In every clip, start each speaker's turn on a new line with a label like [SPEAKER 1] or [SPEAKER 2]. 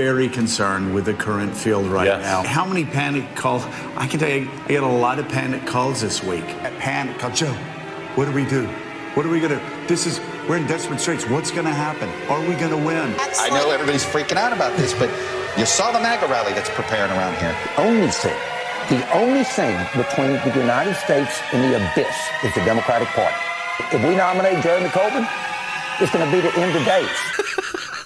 [SPEAKER 1] very concerned with the current field right now. How many panic calls? I can tell you, I get a lot of panic calls this week. Panic call, Joe, what do we do? What are we going to, we're in desperate straits. What's going to happen? Are we going to win?
[SPEAKER 2] I know everybody's freaking out about this, but you saw the MAGA rally that's preparing around here.
[SPEAKER 3] The only thing between the United States and the abyss is the Democratic Party. If we nominate Jeremy Corbyn, it's going to be the end of days.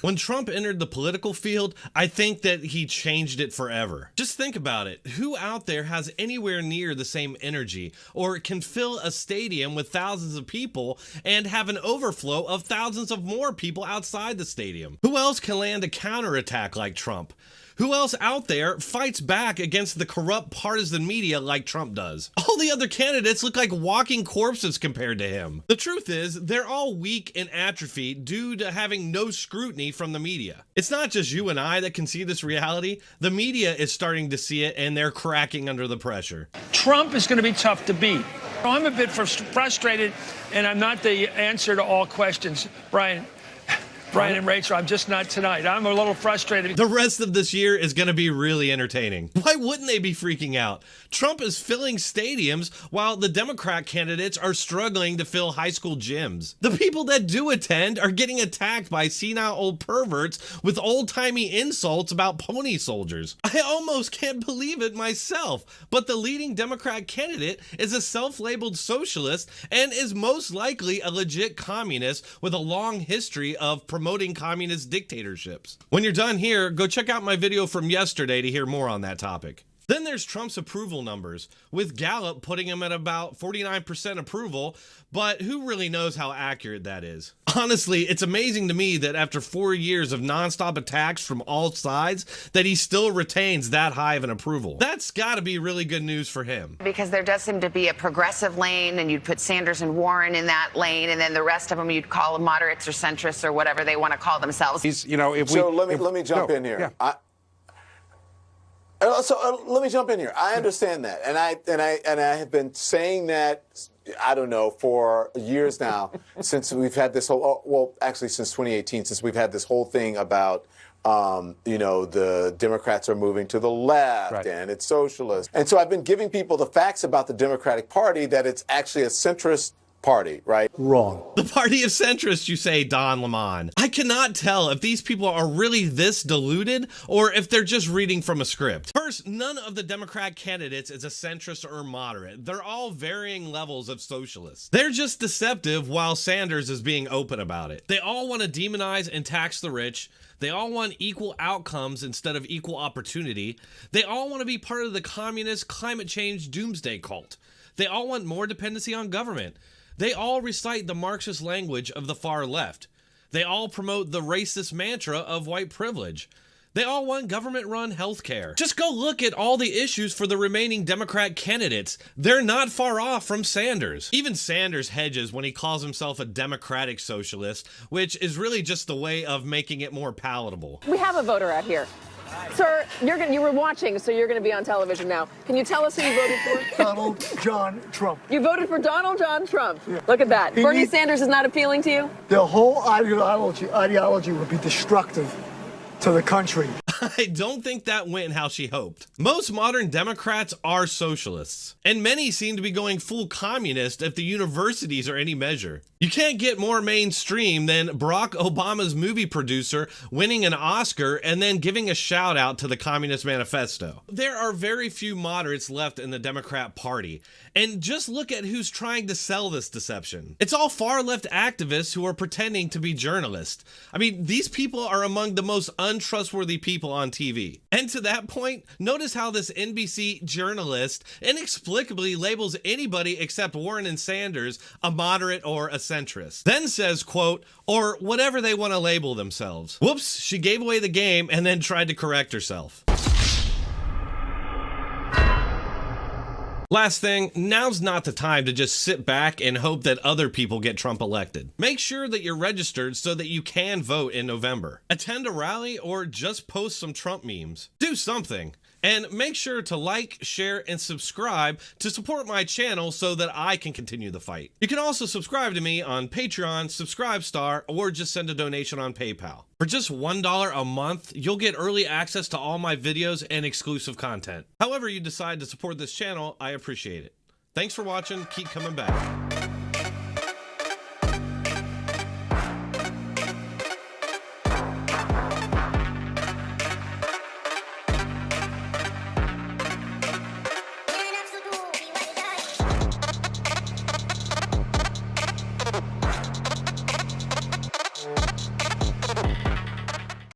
[SPEAKER 4] When Trump entered the political field, I think that he changed it forever. Just think about it. Who out there has anywhere near the same energy or can fill a stadium with thousands of people and have an overflow of thousands of more people outside the stadium? Who else can land a counterattack like Trump? Who else out there fights back against the corrupt partisan media like Trump does? All the other candidates look like walking corpses compared to him. The truth is, they're all weak and atrophied due to having no scrutiny from the media. It's not just you and I that can see this reality. The media is starting to see it, and they're cracking under the pressure.
[SPEAKER 5] Trump is going to be tough to beat. I'm a bit frustrated, and I'm not the answer to all questions, Brian and Rachel, I'm just not tonight. I'm a little frustrated.
[SPEAKER 4] The rest of this year is going to be really entertaining. Why wouldn't they be freaking out? Trump is filling stadiums while the Democrat candidates are struggling to fill high school gyms. The people that do attend are getting attacked by senile old perverts with old-timey insults about pony soldiers. I almost can't believe it myself, but the leading Democrat candidate is a self-labeled socialist and is most likely a legit communist with a long history of promoting communist dictatorships. When you're done here, go check out my video from yesterday to hear more on that topic. Then there's Trump's approval numbers, with Gallup putting him at about 49% approval, but who really knows how accurate that is? Honestly, it's amazing to me that after 4 years of nonstop attacks from all sides, that he still retains that high of an approval. That's gotta be really good news for him.
[SPEAKER 6] Because there does seem to be a progressive lane, and you'd put Sanders and Warren in that lane, and then the rest of them you'd call them moderates or centrists or whatever they want to call themselves.
[SPEAKER 7] Let me jump in here.
[SPEAKER 8] Yeah.
[SPEAKER 7] Let me jump in here. I understand that, and I have been saying that, I don't know, for years now, since we've had this whole, actually since 2018, since we've had this whole thing about, the Democrats are moving to the left, right, and it's socialist. And so I've been giving people the facts about the Democratic Party, that it's actually a centrist party, right?
[SPEAKER 8] Wrong.
[SPEAKER 4] The party of centrists, you say, Don Lemon. I cannot tell if these people are really this deluded or if they're just reading from a script. First, none of the Democrat candidates is a centrist or moderate. They're all varying levels of socialists. They're just deceptive while Sanders is being open about it. They all want to demonize and tax the rich. They all want equal outcomes instead of equal opportunity. They all want to be part of the communist climate change doomsday cult. They all want more dependency on government. They all recite the Marxist language of the far left. They all promote the racist mantra of white privilege. They all want government-run healthcare. Just go look at all the issues for the remaining Democrat candidates. They're not far off from Sanders. Even Sanders hedges when he calls himself a democratic socialist, which is really just the way of making it more palatable.
[SPEAKER 9] We have a voter out here. Sir, you were watching, so you're going to be on television now. Can you tell us who you voted for?
[SPEAKER 8] Donald John Trump.
[SPEAKER 9] You voted for Donald John Trump. Yeah. Look at that. Bernie Sanders is not appealing to you?
[SPEAKER 8] The whole ideology would be destructive to the country.
[SPEAKER 4] I don't think that went how she hoped. Most modern Democrats are socialists, and many seem to be going full communist if the universities are any measure. You can't get more mainstream than Barack Obama's movie producer winning an Oscar and then giving a shout out to the Communist Manifesto. There are very few moderates left in the Democrat Party, and just look at who's trying to sell this deception. It's all far left activists who are pretending to be journalists. I mean, these people are among the most untrustworthy people on TV. And to that point, notice how this NBC journalist inexplicably labels anybody except Warren and Sanders a moderate or a centrist. Then says, quote, or whatever they want to label themselves. Whoops, she gave away the game and then tried to correct herself. Last thing, now's not the time to just sit back and hope that other people get Trump elected. Make sure that you're registered so that you can vote in November. Attend a rally or just post some Trump memes. Do something. And make sure to like, share, and subscribe to support my channel so that I can continue the fight. You can also subscribe to me on Patreon, Subscribestar, or just send a donation on PayPal. For just $1 a month, you'll get early access to all my videos and exclusive content. However you decide to support this channel, I appreciate it. Thanks for watching. Keep coming back.